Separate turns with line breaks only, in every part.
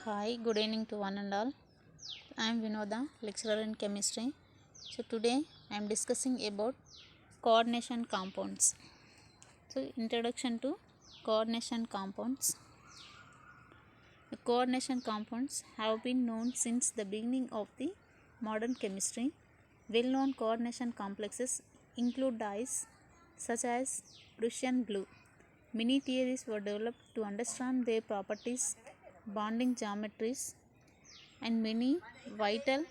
Hi, good evening to one and all. I am Vinoda, lecturer in chemistry. So today I am discussing about coordination compounds. So introduction to coordination compounds. The coordination compounds have been known since the beginning of the modern chemistry. Well-known coordination complexes include dyes such as Prussian blue. Many theories were developed to understand their properties, bonding geometries, and many vital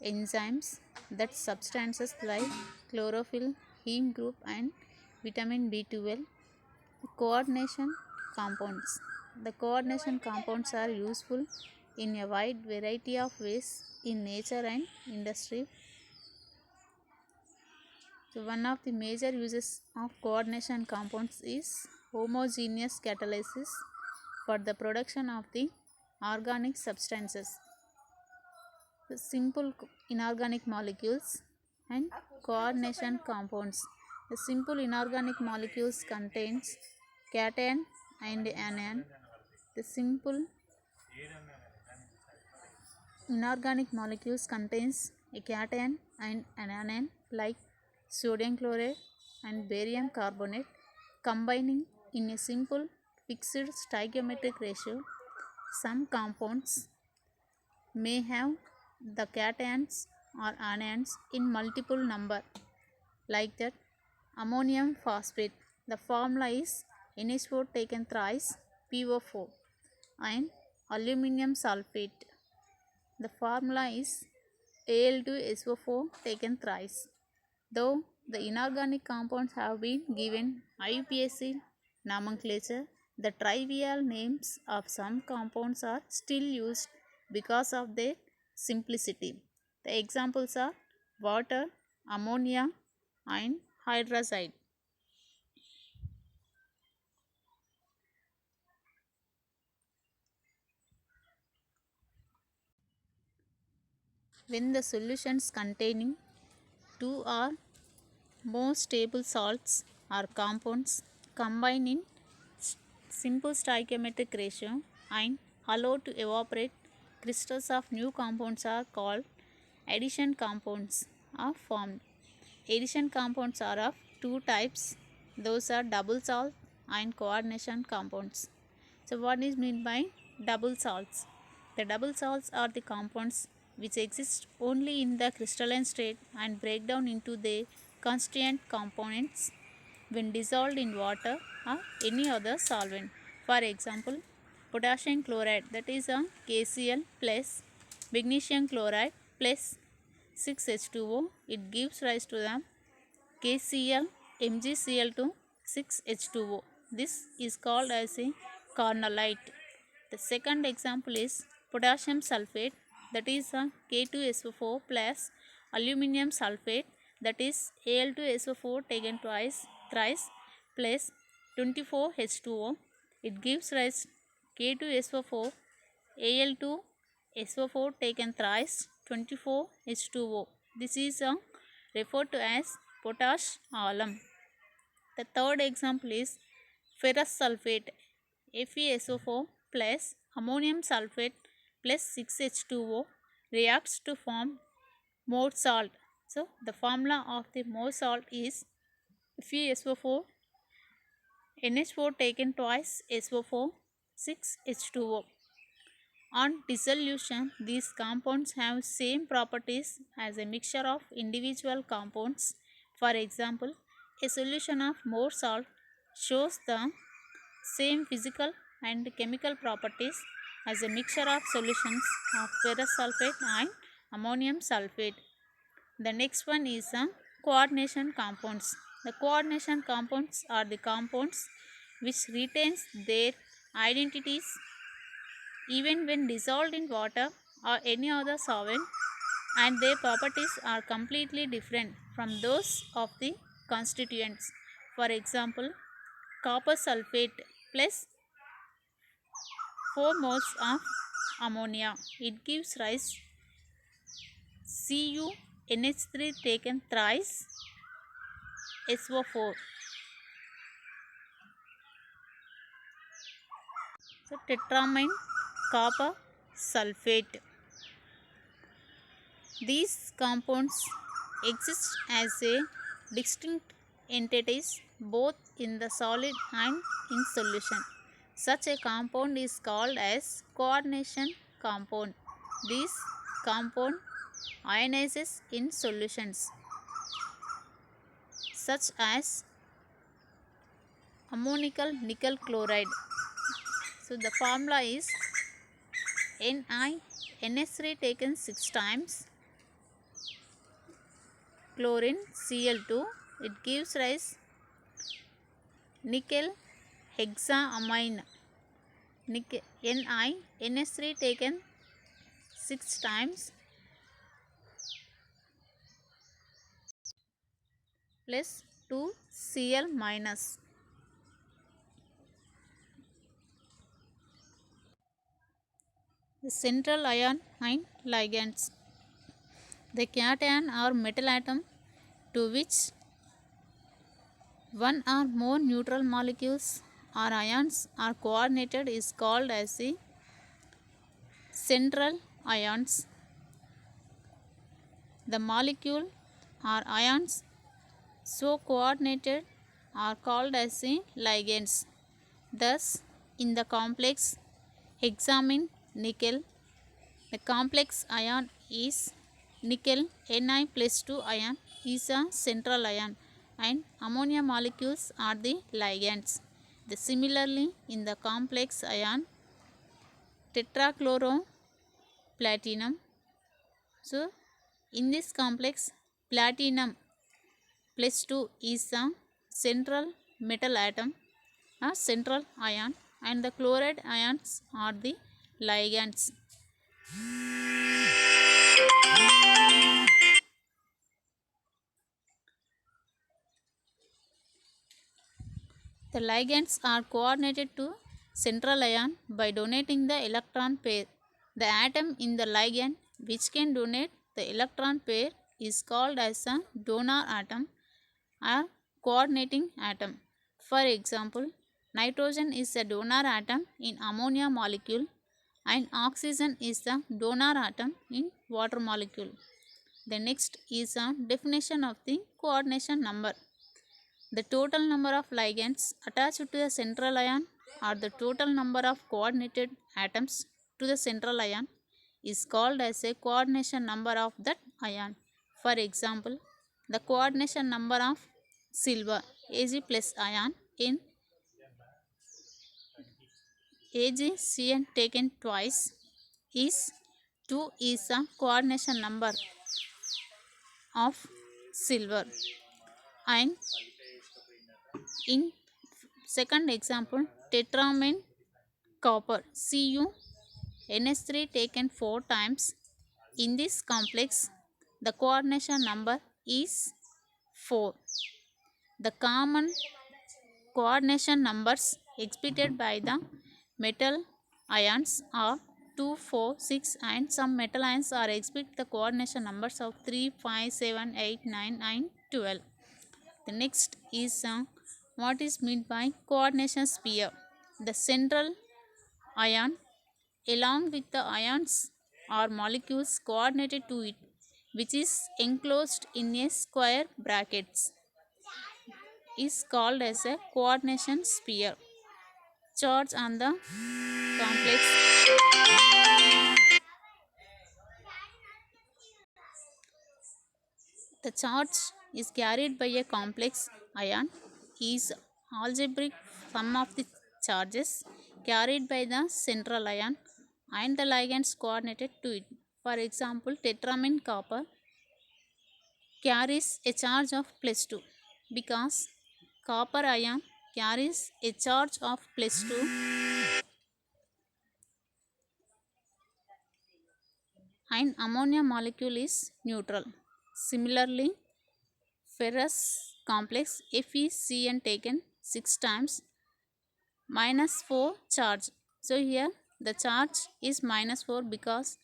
enzymes that substances like chlorophyll, heme group, and vitamin B12. Coordination compounds. The coordination compounds are useful in a wide variety of ways in nature and industry. So one of the major uses of coordination compounds is homogeneous catalysis for the production of the organic substances. The simple inorganic molecules and coordination compounds. The simple inorganic molecules contains cation and anion. The simple inorganic molecules contains a cation and an anion like sodium chloride and barium carbonate combining in a simple fixed stoichiometric ratio. Some compounds may have the cations or anions in multiple number like that ammonium phosphate. The formula is NH4 taken thrice PO4 and aluminum sulfate. The formula is Al2SO4 taken thrice. Though the inorganic compounds have been given IUPAC nomenclature, the trivial names of some compounds are still used because of their simplicity. The examples are water, ammonia, and hydrazide. When the solutions containing two or more stable salts or compounds combine in simple stoichiometric ratio and allowed to evaporate, crystals of new compounds are called addition compounds are formed. Addition compounds are of two types. Those are double salt and coordination compounds. So what is meant by double salts? The double salts are the compounds which exist only in the crystalline state and break down into their constituent components when dissolved in water or any other solvent. For example, potassium chloride, that is a KCl plus magnesium chloride plus 6H2O. It gives rise to the KCl MgCl2 6H2O. This is called as a carnallite. The second example is potassium sulfate, that is a K2SO4 plus aluminum sulfate, that is Al2SO4 taken thrice plus 24H2O. It gives rise K2SO4 Al2SO4 taken thrice 24H2O. This is referred to as potash alum. The third example is ferrous sulfate FeSO4 plus ammonium sulfate plus 6H2O reacts to form more salt. So the formula of the more salt is FeSO4 NH4 taken twice SO4 6H2O. On dissolution, these compounds have same properties as a mixture of individual compounds. For example, a solution of more salt shows the same physical and chemical properties as a mixture of solutions of ferrous sulfate and ammonium sulfate. The next one is coordination compounds. The coordination compounds are the compounds which retains their identities even when dissolved in water or any other solvent, and their properties are completely different from those of the constituents. For example, copper sulfate plus 4 moles of ammonia. It gives rise CuNH3 taken thrice SO4. So tetramine, copper sulfate. These compounds exist as a distinct entities both in the solid and in solution. Such a compound is called as coordination compound. This compound ionizes in solutions such as ammonical nickel chloride. So the formula is NiNH3 taken 6 times chlorine Cl2. It gives rise nickel hexaamine. NiNH3 taken 6 times plus 2 Cl minus. The central ion and ligands. The cation or metal atom to which one or more neutral molecules or ions are coordinated is called as the central ions. The molecule or ions so coordinated are called as the ligands. Thus, in the complex hexamine nickel, the complex ion is nickel Ni plus 2 ion is a central ion and ammonia molecules are the ligands. Similarly, in the complex ion tetrachloroplatinum, so in this complex platinum plus 2 is a central metal atom, a central ion, and the chloride ions are the ligands. The ligands are coordinated to central ion by donating the electron pair. The atom in the ligand which can donate the electron pair is called as a donor atom or coordinating atom. For example, nitrogen is a donor atom in ammonia molecule and oxygen is the donor atom in water molecule. The next is a definition of the coordination number. The total number of ligands attached to the central ion or the total number of coordinated atoms to the central ion is called as a coordination number of that ion. For example, the coordination number of silver Ag plus ion in AgCN taken twice is 2 is a coordination number of silver, and in second example tetramine copper Cu NH3 taken 4 times. In this complex the coordination number is 4. The common coordination numbers exhibited by the metal ions are 2, 4, 6 and some metal ions are exhibit the coordination numbers of 3, 5, 7, 8, 9 and 12. The next is what is meant by coordination sphere. The central ion along with the ions or molecules coordinated to it which is enclosed in a square brackets is called as a coordination sphere. Charge on the complex the charge is carried by a complex ion is algebraic sum of the charges carried by the central ion and the ligands coordinated to it. For example, tetramine copper carries a charge of plus 2 because copper ion carries a charge of plus 2 and ammonia molecule is neutral. Similarly, ferrous complex FeCN taken 6 times minus 4 charge. So here the charge is minus 4 because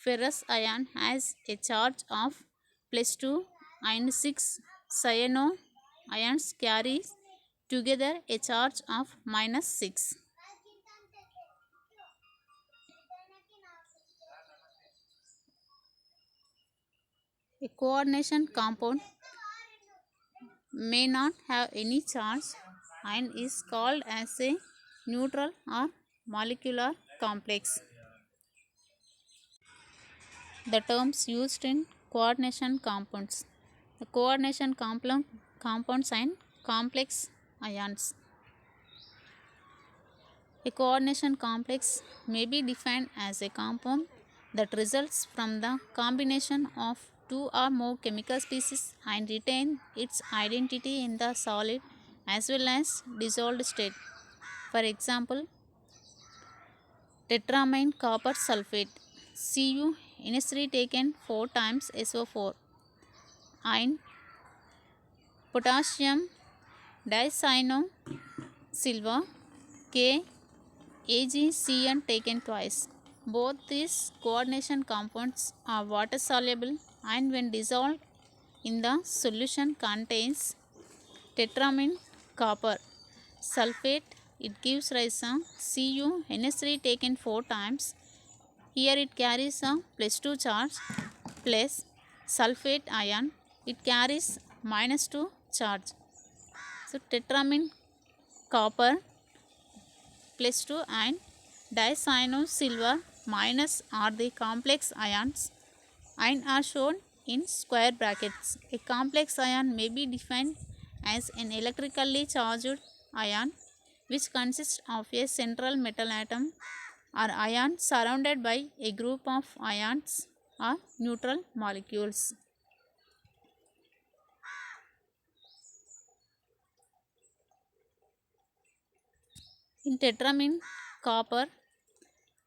ferrous ion has a charge of plus 2 and 6 cyano ions carry together a charge of minus 6. A coordination compound may not have any charge and is called as a neutral or molecular complex. The terms used in coordination compounds. The coordination compounds and complex ions. A coordination complex may be defined as a compound that results from the combination of two or more chemical species and retain its identity in the solid as well as dissolved state. For example, tetramine copper sulfate Cu initially taken 4 times SO4 and potassium dicyanosilver K AgCN taken twice. Both these coordination compounds are water soluble and when dissolved in the solution contains tetramine copper sulfate. It gives rise to Cu NH3 taken 4 times. Here it carries a +2 charge plus sulfate ion. It carries -2 charge. So tetramine copper +2 and dicyanosilver minus are the complex ions and are shown in square brackets. A complex ion may be defined as an electrically charged ion which consists of a central metal atom or ion surrounded by a group of ions or neutral molecules. In tetramine copper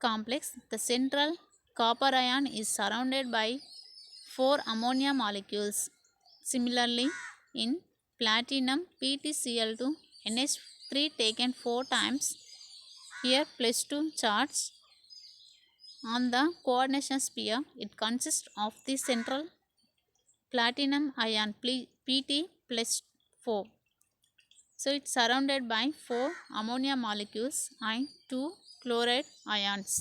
complex, the central copper ion is surrounded by 4 ammonia molecules. Similarly, in platinum PtCl2 NH3 taken 4 times, here +2 charge on the coordination sphere. It consists of the central platinum ion Pt plus 4. So it's surrounded by 4 ammonia molecules and 2 chloride ions.